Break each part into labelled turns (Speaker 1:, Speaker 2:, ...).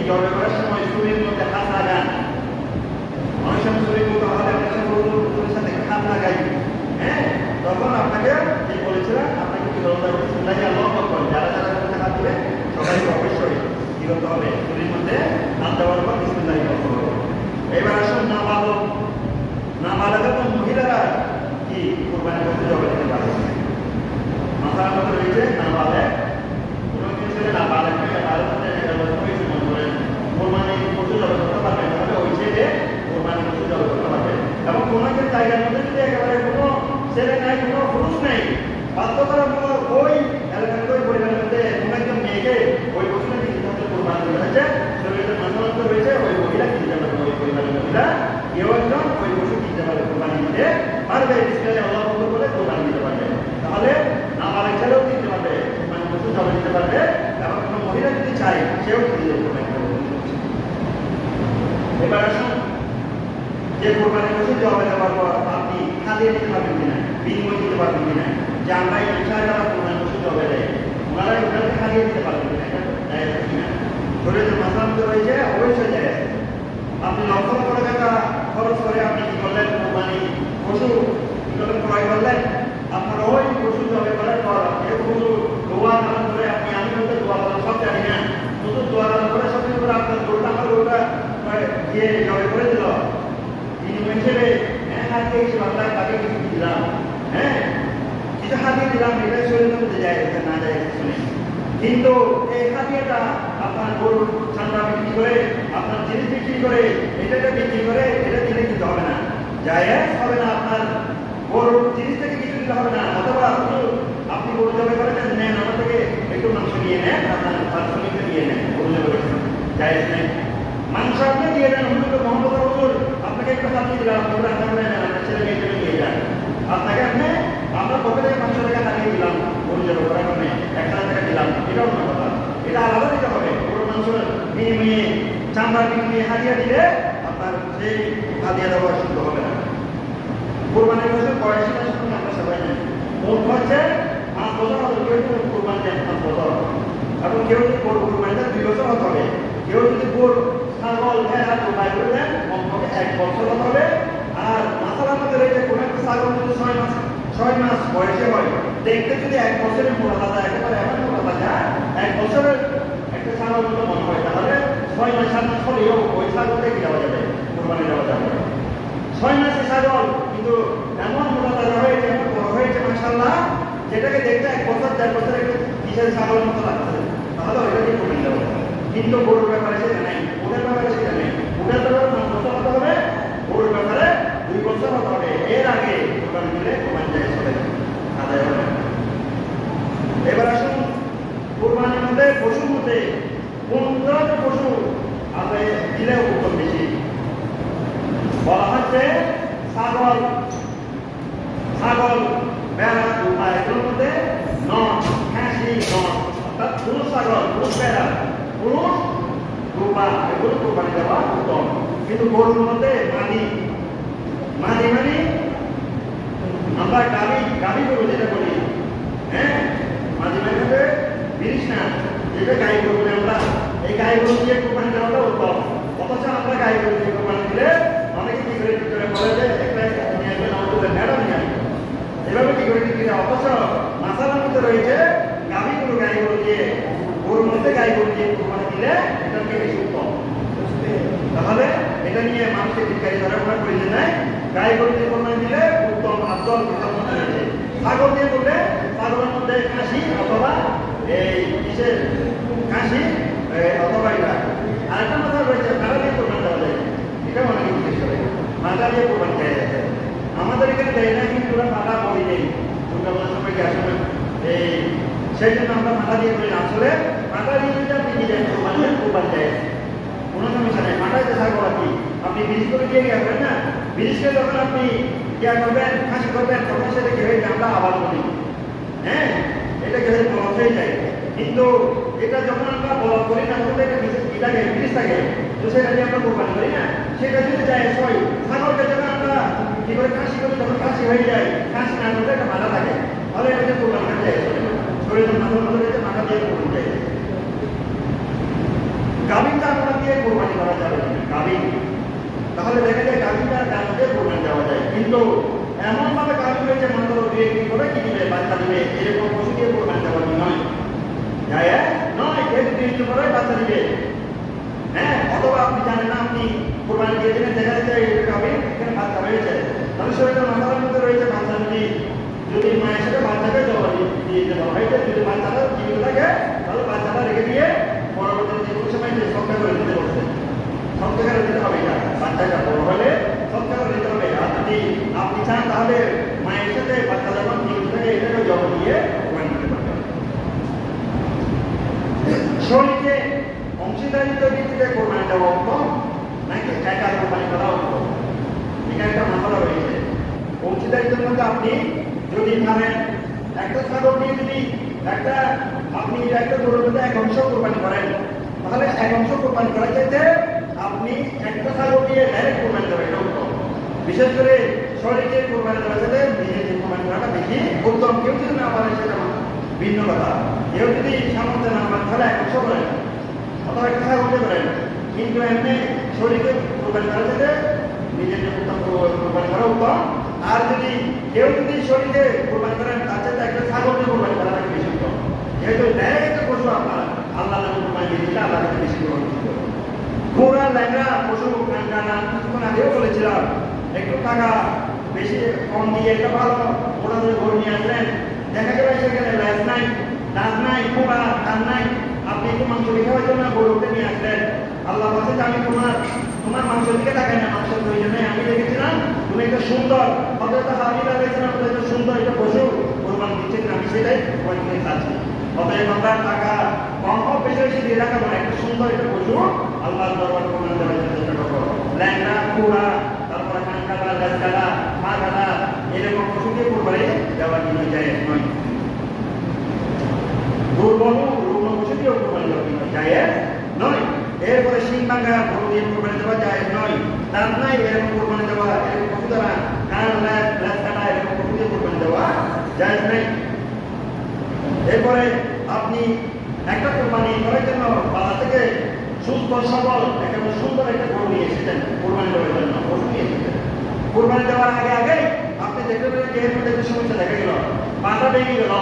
Speaker 1: জবে করার সময় শরীরের মধ্যে হাত লাগান, অনেক সময় শরীর মতো আমাদের শরীরের সাথে হাত লাগাই, হ্যাঁ, তখন আপনাকে যে বলেছিলাম আপনাকে কি বলতে হবে, যারা যারা হাত দিবে সবাইকে অবশ্যই কি করতে হবে, শরীরের মধ্যে হাত দেওয়ার পর বিসমিল্লাহি করতে হবে। এবার আসুন নাবালক এবং মহিলারা কি কোরবানি করতে জবে দিতে পারবে? মাথার মধ্যে রয়েছে নাবালক, কোনো কিছু নাবালক কোরবানি পশু জবে করতে পারবে, তাহলে ওই ছেলে কোরবানি পশু জবে করতে পারবে। এবং কোনো একটা জায়গার মধ্যে যদি একেবারে কোনো ছেলে নাই, কোনো পুরুষ নেই, বাধ্যতামূলক ওই এলাকার ওই পরিবারের মধ্যে কোনো একজন মেয়েকে ওই পশুটা কিনতে হচ্ছে, কোরবানি দেওয়া হচ্ছে, শরীরের মাথার মধ্যে রয়েছে ওই মহিলা কিনতে পারবে, ওই পরিবারের মহিলা কেউ একজন ওই পশু কিনতে পারবে, কোরবানি দিতে পারবে, ইসলামে আল্লাহ বলে কোরবানি দিতে পারবে। তাহলে নাবালক ছেলেও কিনতে পারবে, কোরবানি পশু জবে দিতে পারবে, এবং কোনো মহিলা যদি চায় সেও কিনতে পারবে। এবার আসুন, যে কোরবানি পশু জবে দেওয়ার পর আপনি খালিয়ে দিতে পারবেন কিনা, বিনিময় দিতে পারবেন কিনা, যে আমরা এই বিষয়ে যারা কোরবানি পশু জবে দেয় ওনারা ওনাকে খালিয়ে দিতে পারবেন কিনা, এটা জায়েজ আছে কিনা? শরীরের মাথার মধ্যে রয়েছে অবশ্যই জায়েজ। আপনি লক্ষ লক্ষ টাকা খরচ করে আপনি কি করলেন, কোরবানি পশু কি করলেন, ক্রয় করলেন, আপনার ওই পশু জবে করার পর এই পশু দোয়া দান করে আপনি আমি বলতে দোয়া করেন সব জানি না, শুধু দোয়া দান করে সব কিছু করে আপনার গরুটা আমার গরুটা দিয়ে জবে করে দিল, বিনিময় হিসেবে হাতে হিসেবে আমরা তাকে কিছু দিলাম, হ্যাঁ কিছু হাতিয়ে দিলাম, এটা শরীরের মধ্যে যায় না যায় শুনে। কিন্তু এই হাতিয়েটা আপনার গরুর চামড়া বিক্রি করে, আপনার জিনিস বিক্রি করে, এটাকে বিক্রি করে এটা দিলে কিন্তু হবে না, জায়েজ হবে না। আপনার গরুর জিনিস থেকে কিছু দিতে হবে না, অথবা আপনি গরু জবে করে নেন, আমার থেকে একটু মাংস নিয়ে নেন, আপনার পারিশ্রমিকটা নিয়ে নেন, গরু জবে করেছেন, জায়েজ নেই। মাংস আপনি দিয়ে দেন, হুজুর মোহাম্মদ হুজুর আপনাকে একটু হাতিয়ে দিলাম, আপনার রান্না করে নেন, আপনার ছেলে মেয়েকে নিয়ে যান, আপনাকে আপনার পকেটে মাংস টাকা হারিয়ে দিলাম, গরু জবে করার কারণে 1,000 টাকা দিলাম, এটা অন্য কথা, এটা আলাদা দিতে হবে। গরুর মাংস বিনিময়ে চামড়া বিনিময়ে হারিয়ে দিলে আপনার সেই হাতিয়ে দেওয়া শুদ্ধ হবে না। কোরবানির বছর বয়সী মাসে আমরা সবাই জানি মোট হচ্ছে 5 বছর হতো, কেউ যদি কোরবানি দেন 5 বছর, এবং কেউ যদি কোরবানি দেন 2 বছর হতে হবে, কেউ যদি গরু ছাগল ভেড়া কোরবানি করে দেন কমপক্ষে 1 বছর হতে হবে। আর মাথার মধ্যে রয়েছে কোনো একটা ছাগল যদি 6 মাস বয়সে হয়, দেখতে যদি 1 বছরের মোটা যায়, একেবারে এমন মোটা যায় 1 বছরের একটা ছাগল মতো মনে হয়, তাহলে 6 মাস 7 মাস হলেও ওই ছাগলটাকে দেওয়া যাবে, কোরবানি দেওয়া যাবে। 6 মাসের ছাগল কিন্তু এমন মোটা তাজা হয়েছে, এমন বড় হয়েছে মাশাআল্লাহ, যেটাকে দেখতে 1 বছর 1.5 বছর একটু কিসের ছাগলের মতো লাগছে, তাহলে ওইটাকে কোরবানি দেওয়া যাবে। কিন্তু গরুর ব্যাপারে সেটা নেই, ওদের ব্যাপারে সেটা নেই, ওদের ব্যাপারে 5 বছর হতে হবে, গরুর ব্যাপারে 2 বছর হতে হবে, এর আগে কোরবানি দিলে কোরবানি জায়েজ হবে না, আদায় হবে না। এবার আসুন, কোরবানির মধ্যে পশুর মধ্যে কোন ধরনের পশু আদায় দিলে উত্তম বেশি? বলা হচ্ছে ছাগল, ভেড়া, দুপা, এগুলোর মধ্যে নর, খাসি, নর, অর্থাৎ পুরুষ ছাগল, পুরুষ ভেড়া, পুরুষ দুপা, এগুলো কোরবানি দেওয়া উত্তম। কিন্তু গরুর মধ্যে মাদি মানে আমরা গাভী গরু যেটা বলি, হ্যাঁ মাঝে মাঝে বিরিশ না, যেটা গাই গরু বলে আমরা, এই গাই গরু দিয়ে কোরবানি দেওয়াটা উত্তম। অথচ আমরা গাই গরু দিয়ে কোরবানি দিলে অনেকে কি করে বলে যে একটা নিয়ে আসবে, আমাদের ভেড়া নিয়ে আসবে, এভাবে কি করে দিতে। অথচ মাসালার মধ্যে রয়েছে গাই গরু দিয়ে গরুর মধ্যে গাই গরু দিয়ে কোরবানি দিলে এটা কি বেশি উত্তম। তাহলে এটা নিয়ে মানুষকে বিজ্ঞানী ধরে প্রয়োজন নাই, গাই গরু দিয়ে কোরবানি দিলে উত্তম আফজল মধ্যে রয়েছে। ছাগল দিয়ে করলে ছাগলের মধ্যে খাসি অথবা এই কিসের খাসি অথবা এটা আরেকটা কথা রয়েছে, ভেড়া দিয়ে কোরবানি দেওয়া যায়, এটা অনেকে জিজ্ঞেস করে মাথা দিয়ে কোরবানি দেওয়া যাচ্ছে। আমাদের এখানে দেয় না, কিন্তু ওরা মাথা বই নেই, দুর্গা পূজার সময় কি আসলে এই সেই জন্য আমরা মাথা দিয়ে করি। আসলে মাথা দিয়ে যদি আপনি নিজের কোরবানি দেয় কোনো সমস্যা নেই, মাথায় যে থাকবো আর কি, আপনি বিরিশ করে দিয়ে গেছেন না, বিরিশ করে যখন আপনি ইয়া করবেন, খাসি করবেন, তখন সেটা কি হয়ে যায় আমরা আবার বলি, হ্যাঁ এটা কি হয়ে বলদ হয়ে যায়। কিন্তু এটা যখন আমরা বলদ করি না, তখন এটা কি থাকে, বিরিশ থাকে, তো সেটা দিয়ে আমরা কোরবানি করি না, সেটা যদি যায় ছয় ছাগলকে যখন আমরা কি করে খাসি করি, তখন খাসি হয়ে যায়, খাসি না করলে একটা মাথা থাকে, তাহলে এটাকে কোরবানি করে যায়, শরীরের মাথার মধ্যে মাথা দিয়ে কোরবানি যায়। গাভীটা আপনার দিয়ে কোরবানি করা যাবে না, গাভী। তাহলে দেখা যায় গাভীটার গাছ দিয়ে কোরবানি দেওয়া যায়, কিন্তু এমনভাবে গাভী হয়েছে মাত্র দিয়ে কি করে কি দিবে, বাচ্চা দিবে, এরকম পশু দিয়ে কোরবানি দেওয়া নয়, নয়। কেউ করে বাচ্চা দিবে, হ্যাঁ, অথবা আপনি জানেন না, আপনি কোরবানি দিয়ে দিলেন, দেখা যাচ্ছে গাভী এখানে বাচ্চা হয়েছে, তাহলে শরীরের মাথার মধ্যে রয়েছে বাচ্চা, যদি মায়ের সাথে বাচ্চাকে জবা দিয়ে দিতে বলা হয়, যদি বাচ্চাটা জীবিত থাকে তাহলে বাচ্চাটা রেখে দিয়ে পরবর্তী যে কোনো সময় যে সবটা করে দিতে বলছে, সবটা করে দিতে হবে। এটা বাচ্চাটা বড় হলে সবটা করে দিতে হবে। আর যদি আপনি চান তাহলে মায়ের সাথে বাচ্চা যখন জীবিত থাকে এটাকে জবা দিয়ে কোরবানি দিতে পারবেন। শরীরে অংশীদারিত্ব ভিত্তিতে কোরবানি দেওয়া উত্তম নাকি একা কোরবানি করা উত্তম? এটা একটা মামলা রয়েছে। অংশীদারিত্বের মধ্যে আপনি যদি ধরেন একটা ছাগল নিয়ে যদি আপনি একটা গরুর মধ্যে এক অংশ কোরবানি করেন, তাহলে এক অংশ কোরবানি করা যেতে আপনি একটা ছাগল দিয়ে ডাইরেক্ট কোরবানি দেবেন, এটা উত্তম। বিশেষ করে শরীরে কোরবানি দেওয়া যেতে নিজের কোরবানি করাটা বেশি উত্তম। কেউ যদি না পারে সেটা ভিন্ন কথা। কেউ যদি সামর্থ্য না পারে তাহলে এক অংশ করেন অথবা একটা ছাগল দিয়ে করেন, কিন্তু এমনি শরীরে কোরবানি করা যেতে নিজের উত্তম কোরবানি করা উত্তম। আর যদি কেউ যদি শরীরে কোরবানি করেন তার সাথে একটা ছাগল দিয়ে কোরবানি করা থাকে বেশি উত্তম। যেহেতু ডাইরেক্ট পশু আপনার আল্লাহ কোরবানি দিয়ে দিলে আল্লাহ বেশি গ্রহণ করবে। ঘোড়া ল্যাংড়া পশু কানা কিছুক্ষণ আগেও বলেছিলাম, একটু টাকা বেশি কম দিয়ে একটা ভালো ঘোড়া ধরে গরু নিয়ে আসলেন, দেখা গেল সেখানে ল্যাস নাই, দাঁত নাই, খোঁড়া কান নাই, আপনি একটু মাংস খাওয়ার জন্য গরুকে নিয়ে আসলেন। আল্লাহ বলছে যে আমি তোমার মাংসের দিকে তাকাই না, মাংসের প্রয়োজন নেই, আমি দেখেছিলাম তুমি একটা সুন্দর অতটা হাবি লাগাইছিলাম, একটা সুন্দর একটা পশু কোরবানি দিচ্ছেন, আমি সেটাই কোরবানি করে খাচ্ছি। অতএব আমরা টাকা কম কম বেশি বেশি দিয়ে রাখা মানে একটা সুন্দর একটা পশু আল্লাহর দরবার কোরবানি দেওয়ার চেষ্টা করবো। ল্যাংড়া, খোঁড়া, তারপরে কান কাটা, গাছ কাটা, পা কাটা, এরকম পশুকে কোরবানি দেওয়ার জন্য যায় নয়। দুর্বল রুগ্ন পশু দিয়েও কোরবানি দেওয়া যায় নয়। এরপরে শিং ভাঙা গরু দিয়ে কোরবানি দেওয়া যায় নয়। দাঁত নাই এরকম কোরবানি দেওয়া, এরকম পশু দ্বারা কান ল্যাস কাটা এরকম পশু দিয়ে কোরবানি দেওয়া যায় নাই। এরপরে আপনি একটা কোরবানি করার জন্য বাজার থেকে সুস্থ সবল একেবারে সুন্দর একটা গরু নিয়ে এসেছেন কোরবানি দেওয়ার জন্য, পশু নিয়ে এসেছেন। কোরবানি দেওয়ার আগে আপনি দেখতে পেলেন যে এর মধ্যে সমস্যা দেখা গেল, পাটা ভেঙে গেল,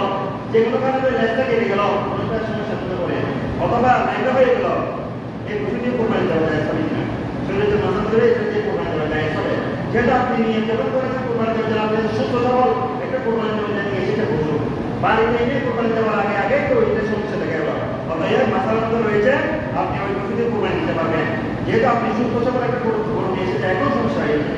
Speaker 1: যে কোনো কারণে লেজটা কেটে গেল, কোনোটা সমস্যা হতে পারে, অথবা ল্যাংড়া হয়ে গেল, এই পশু দিয়ে কোরবানি দেওয়া যায় সবই না। শরীরে মাথা ধরে এটা দিয়ে কোরবানি দেওয়া যায় সবে। যেটা আপনি নিয়ে যেমন করেছেন কোরবানি দেওয়ার জন্য, আপনি সুস্থ সবল একটা কোরবানি দেওয়া যায় নিয়ে এসেছে পশু, বাড়িতে এনে কোরবানি দেওয়ার আগে তো ওইটা সমস্যা দেখা গেল, অতএব মাথার মধ্যে রয়েছে আপনি ওই পশু দিয়ে কোরবানি দিতে পারবেন। যেহেতু আপনি সুস্থ সবল একটা গরু নিয়ে এসেছে, এখন সমস্যা হয়েছে,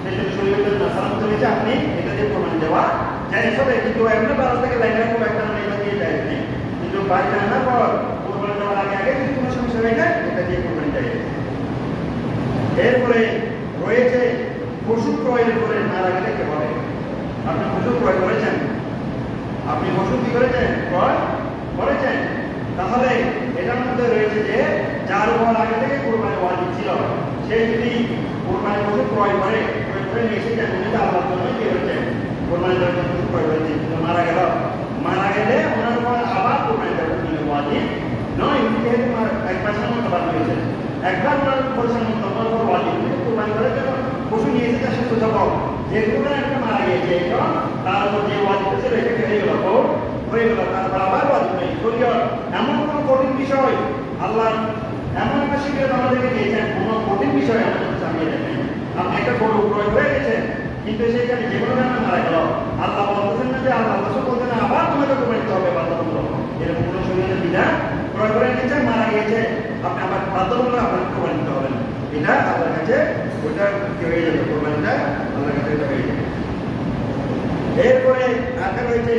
Speaker 1: সেই জন্য শরীরের মাথার মধ্যে রয়েছে, আপনি এটা দিয়ে কোরবানি দেওয়া যায় সবে। কিন্তু এমনি বাজার থেকে ল্যাংড়া খুব একটা এটা দিয়ে যায় নেই, কিন্তু বাড়িতে আনার পর কোরবানি দেওয়ার আগে যদি কোনো সমস্যা হয়ে যায় এটা দিয়ে কোরবানি যায়। এরপরে রয়েছে পশু ক্রয়ের করে মারা গেলে কি হবে? আপনি পশু ক্রয় করেছেন, আপনি পশু কি করেছেন? ক্রয় করেছেন, তাহলে এটার মধ্যে রয়েছে যে যার উপর আগে থেকে কোরবানি ওয়াজিব ছিল, সে যদি কোরবানি পশু ক্রয় করে নিয়ে এসে যান, উনি তো আল্লাহর জন্য কি করেছেন? কোরবানি দেওয়ার জন্য পশু ক্রয় করেছেন, কিন্তু মারা গেলে ওনার উপর আবার কোরবানি দেওয়ার জন্য ওয়াজিব নয়। উনি যেহেতু একবার সামন্ত বাদ হয়েছেন, একবার ওনার উপর সামন্ত ওয়াজিব, কিন্তু কোরবানি করার জন্য পশু নিয়ে এসে সুস্থ সবল, যেগুলো একটা মারা গিয়েছে তার উপর যে ওয়াজিব ছিল এটাকে হয়ে গেল, তারপর আবার ওয়াজিব নেই। শরীয়ত এমন কোনো কঠিন বিষয় আল্লাহ এমন একটা শিক্ষা আমাদেরকে দিয়েছেন, কোনো কঠিন বিষয় আমাদের চাপিয়ে দেবেন। আপনি একটা গরু ক্রয় করে গেছেন, কিন্তু সেখানে যে কোনো কারণে মারা গেল, আল্লাহ বলতেছেন না যে আল্লাহ রসুল বলতেন না আবার তোমাকে কোরবানি দিতে হবে বাধ্যতামূলক, এরকম কোনো শরীরের বিধান ক্রয় করে নিয়েছেন, মারা গিয়েছে, আপনি আবার বাধ্যতামূলক আপনাকে কোরবানি দিতে হবে না। এটা আল্লাহর কাছে ওইটা কি হয়ে যাবে, কোরবানিটা আল্লাহর কাছে এটা হয়ে যাবে। এরপরে আরেকটা রয়েছে,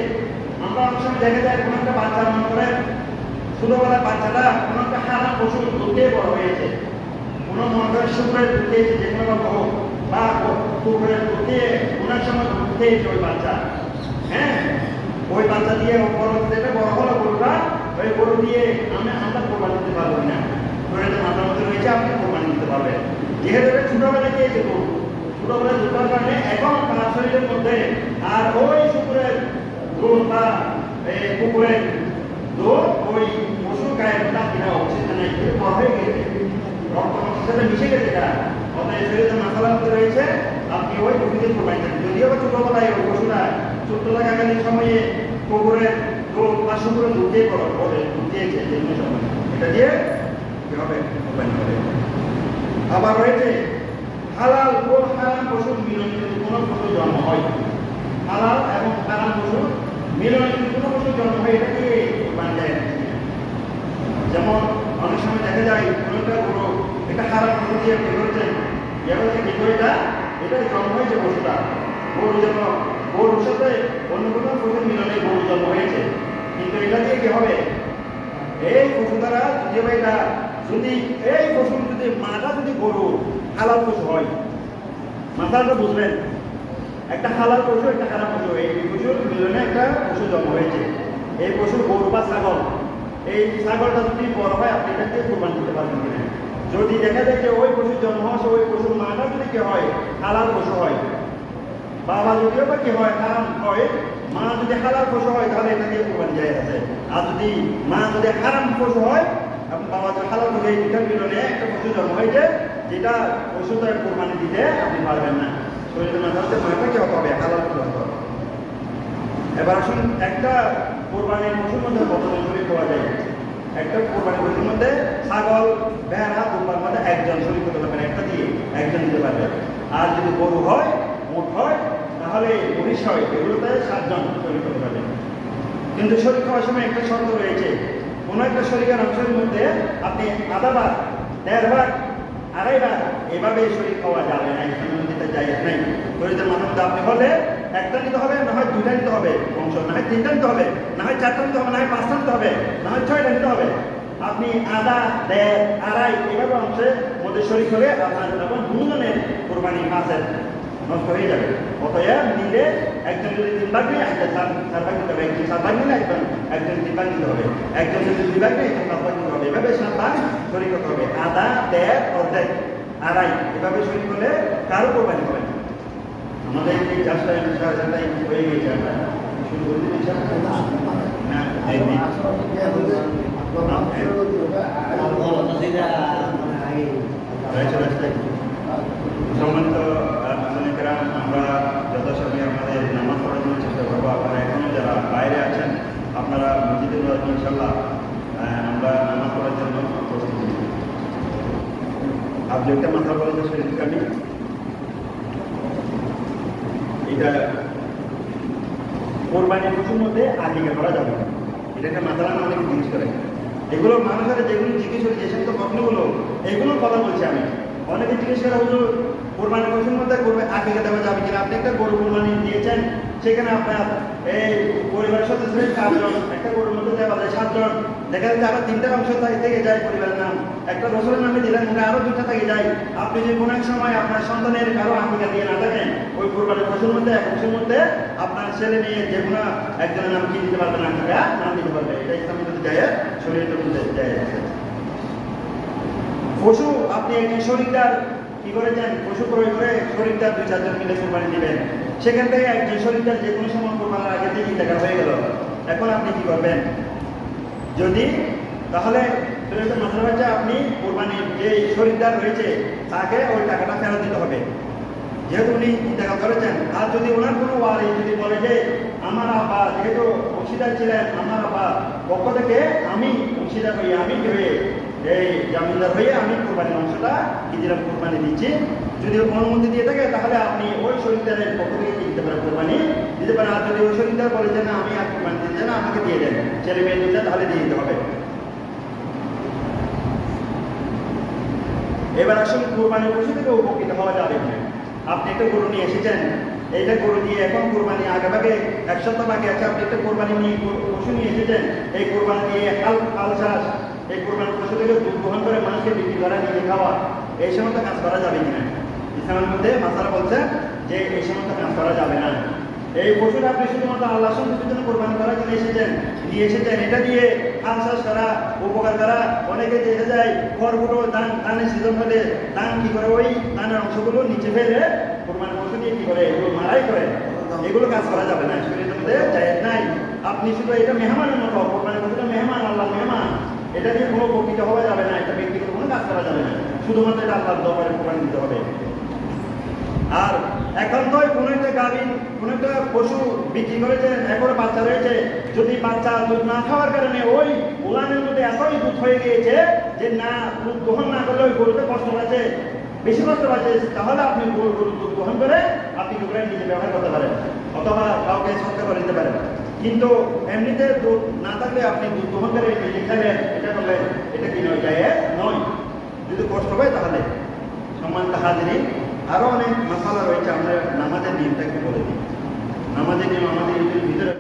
Speaker 1: আমরা অনেক সময় দেখা যায় কোনো একটা বাচ্চা মনে করে ছোটবেলার বাচ্চাটা কোনো একটা হারা পশু দুধ দিয়ে বড় হয়েছে, কোনো মনে করে শুক্রের দুধ দিয়েছে, যে কোনো হোক বা কুকুরের দুধ দিয়ে ওনার সময় দুধ দিয়েছে ওই বাচ্চা, হ্যাঁ, ওই বাচ্চা দিয়ে পরবর্তীতে বড় হলো গরুটা, ওই গরু দিয়ে আমরা কোরবানি দিতে পারবো না। গরুটা মাথার মধ্যে রয়েছে, আপনি কোরবানি দিতে পারবেন। যেহেতু ছোটবেলা দিয়েছে গরু, ছোটবেলায় দুধের কারণে এখন তার শরীরের মধ্যে আর ওই শুকুরের দুধ বা কুকুরের দুধ ওই পশুর গায়ে কিনা অবস্থিত নাই, বড় হয়ে গেছে, রক্ত মাংসের সাথে মিশে গেছে এটা। অতএব শরীরে মাসালার মধ্যে রয়েছে, আপনি ওই পশুদের কোরবানি দেন। যদিও বা ছোটবেলায় ওই পশুটা ছোট্ট থাকাকালীন সময়ে পুকুরের দুধ বা শুকনো দুধ দিয়ে দুধ দিয়েছে যে কোনো সময়, এটা দিয়ে কি হবে? কোরবানি হবে। আবার রয়েছে হালাল ও হারাম পশুর মিলনে যদি কোনো পশু জন্ম হয়, হালাল এবং হারাম পশুর মিলনে যদি কোনো পশু জন্ম হয়, এটা দিয়ে কোরবানি দেয়। যেমন অনেক সময় দেখা যায় কোনোটা গরু একটা হারাম পশু দিয়ে কি করছেন, এবার যে বিক্রয়টা এটা জন্ম হয়েছে পশুটা, গরু যেন গরুর সাথে অন্য কোনো পশুর মিলনে গরু জন্ম হয়েছে, কিন্তু এটা দিয়ে কি হবে? এই পশু দ্বারা যদি এটা যদি এই পশুর যদি মাটা যদি গরু হালাল পশু হয়, মাথাটা বুঝবেন, একটা হালাল পশু একটা খারাপ পশু, এই পশুর মিলনে একটা পশু জন্ম হয়েছে। এই পশুর গরু বা ছাগল, এই ছাগলটা যদি বড় হয় আপনি এটাকে কোরবানি দিতে পারবেন কিনা। যদি দেখা যায় যে ওই পশুর জন্ম হওয়া ওই পশুর মাটা যদি কি হয় হালাল পশু হয়, বাবা যদিও বা কি হয় হারাম হয়, মা যদি হালাল পশু হয় তাহলে এটা দিয়ে কোরবানি যায় আছে। আর যদি মা যদি হারাম পশু হয় এবং বাবা যদি হালাল পশু, এই দুটার মিলনে একটা পশু জন্ম হয়েছে, যেটা পশু তার কোরবানি দিতে আপনি পারবেন না। শরীরের মাথা হচ্ছে মাটা কি হতে হবে? হালাল পশু হতে হবে। এবার আসুন একটা কোরবানির পশুর মধ্যে কতজন শরীর পাওয়া যায়? একটা কোরবানির পশুর মধ্যে ছাগল, ভেড়া, দুম্বার মধ্যে একজন শরীর করতে পারবেন, একটা দিয়ে একজন দিতে পারবেন। আর যদি গরু হয়, মোট হয়, তাহলে 19 হয়, এগুলোতে 7 জন শরীর করতে পারবেন। কিন্তু শরীর খাওয়ার সময় একটা শর্ত রয়েছে, কোনো একটা শরীরের অংশের মধ্যে আপনি আধা ভাগ, 1.5 ভাগ, 2.5 ভাগ এভাবে শরীর খাওয়া যাবে না, এখানে দিতে চাই নাই। শরীরের মাথার মধ্যে আপনি হলে একটা নিতে হবে, না হয় 2টা নিতে হবে অংশ, না হয় 3টা নিতে হবে, না হয় 4টা নিতে হবে, না হয় 5টা নিতে হবে, না হয় 6টা নিতে হবে। আপনি আধা, 1.5, 2.5 এভাবে অংশের মধ্যে শরীর করে আপনার যখন দুজনের কোরবানি মাছের নষ্ট হয়ে যাবে। অতএব নিলে একজন যদি 3 ভাগ নিয়ে একটা 4 ভাগ নিতে হবে, একজন 7 ভাগ নিলে একজন 3 ভাগ নিতে হবে, একজন যদি 2 ভাগ নিয়ে একজন 7 ভাগ নিতে হবে, এভাবে 7 ভাগ শরীর করতে হবে। আধা, 1.5, অর্ধেক, 2.5 এভাবে শরীর করলে কারো কোরবানি হবে না। আমাদের এই চাষটা হয়ে গেছে, আমরা শুরু করে দিচ্ছি না সম্মানিত আপনারা, আমরা যথাসময়ে আমাদের নামাজ পড়ার জন্য চেষ্টা করবো। আপনারা এখনো যারা বাইরে আছেন আপনারা মসজিদে ইনশাল্লাহ আমরা নামাজ পড়ার জন্য প্রস্তুতি নিই। আপনি একটা মাথা বলেন যে শরীর আমি এটা কোরবানির পশুর মধ্যে আকিকা করা যাবে না, এটা একটা মাথা না অনেকে জিজ্ঞেস করে। এগুলো মানুষের যেগুলো জিজ্ঞেস করে যে সমস্ত প্রশ্নগুলো, এগুলোর কথা বলছি আমি। অনেকে জিজ্ঞেস করে হুজুর কোরবানির পশুর মধ্যে আকিকা দেওয়া যাবে কিনা। আপনি একটা গরু কোরবানি দিয়েছেন, সেখানে আপনার এই পরিবারের সদস্য 4 জন, একটা গরুর মধ্যে দেওয়া যায় 7 জন, দেখা যাচ্ছে আরো 3টা অংশ থেকে যায় পরিবারের নাম, একটা রসুলের নামে দিলেন, মনে আরো 2টা থেকে যায়। আপনি যদি কোনো এক সময় আপনার সন্তানের কারো আকিকা দিয়ে না থাকেন, ওই কোরবানির পশুর মধ্যে এক অংশের মধ্যে আপনার ছেলে মেয়ে যে কোনো একজনের নাম কি দিতে পারবেন, আকিকা নাম দিতে পারবে। এটা ইসলামের মধ্যে যায়, শরীরের মধ্যে যায়। পশু আপনি একজন শরীরদার কি করেছেন, পশু ক্রয় করে শরীরদার 2-4 জন মিলে কোরবানি দিবেন, সেখান থেকে একজন শরীরদার যে কোনো সময় কোরবানির আগে থেকে টাকা হয়ে গেল। এখন আপনি কি করবেন? যদি তাহলে মাথার বাচ্চা আপনি কোরবানির যে শরীরদার রয়েছে তাকে ওই টাকাটা ফেরত দিতে হবে, যেহেতু উনি টাকা করেছেন। আর যদি ওনার কোনো ওয়ারি যদি বলে যে আমার আব্বা যেহেতু অংশীদার ছিলেন, আমার আব্বা পক্ষ থেকে আমি অংশীদার হয়ে, আমি কি হয়ে এই জামিনদার হয়ে আমি কোরবানির অংশটা কি দিলাম, কোরবানি দিচ্ছি, যদি অনুমতি দিয়ে থাকে তাহলে আপনি ওই শরীরদারের পক্ষ থেকে দিতে পারেন, কোরবানি দিতে পারেন। আর যদি ওই শরীরদার বলে যে না আমি আর কোরবানি দিতে না, আমাকে দিয়ে দেন, ছেলে মেয়ে দিতে, তাহলে দিয়ে দিতে হবে। এবার আসলে কোরবানির পশু থেকে উপকৃত হওয়া যাবে কিনা। আপনি একটা গরু নিয়ে এসেছেন, এইটা গরু দিয়ে এখন কোরবানি আগে ভাগে 1 সপ্তাহ বাকি আছে, আপনি একটা কোরবানি নিয়ে পশু নিয়ে এসেছেন, এই কোরবানি দিয়ে হাল চাষ, এই কোরবানির পশু থেকে দুধ গ্রহণ করে মানুষকে বিক্রি করা, নিজে খাওয়া, এই সমস্ত কাজ করা যাবে কিনা। ইসলামের মধ্যে মাসালা বলছে যে এই সমস্ত কাজ করা যাবে না। এই পশুটা আপনি শুধুমাত্র আল্লাহ সন্তুষ্টির জন্য কোরবানি করার জন্য নিয়ে এসেছেন, এটা দিয়ে হাল চাষ করা, উপকার করা। অনেকে দেখা যায় খড়গুলো ধানের সিজন হলে ধান কি করে, ওই ধানের অংশগুলো নিচে ফেলে কোরবানির পশু দিয়ে কি করে, এগুলো মারাই করে। এগুলো কাজ করা যাবে না, শরীরের মধ্যে জায়েজ নাই। আপনি শুধু এটা মেহমানের মতো, কোরবানির পশুটা মেহমান, আল্লাহ মেহমান, এটা দিয়ে কোনো উপকৃত হওয়া যাবে না, এটা ব্যক্তিগত কোনো কাজ করা যাবে না, শুধুমাত্র এটা আল্লাহর দরবারে কোরবানি দিতে হবে। আর একান্তই কোনো একটা গাভী কোনো একটা পশু বিক্রি করেছে, এরপরে বাচ্চা রয়েছে, যদি বাচ্চা দুধ না খাওয়ার কারণে ওই উলানের মধ্যে এতই দুধ হয়ে গিয়েছে যে না দুধ গ্রহণ না করলে ওই গরুতে কষ্ট পাচ্ছে, বেশি কষ্ট পাচ্ছে, তাহলে আপনি গরুর দুধ গ্রহণ করে আপনি কুকুরের নিজে ব্যবহার করতে পারেন অথবা কাউকে সৎকার করে দিতে পারেন। কিন্তু এমনিতে দুধ না থাকলে আপনি দুধ গ্রহণ করে নিজে খেলেন, এটা করলে এটা কি নয়, যায় নয়। যদি কষ্ট হয় তাহলে সম্মানিত হাজিরিন, আরো অনেক মশালা রয়েছে, আমরা নামাজের নিয়মটাকে বলে দিই। নামাজের নিয়ম আমাদের ভিতরে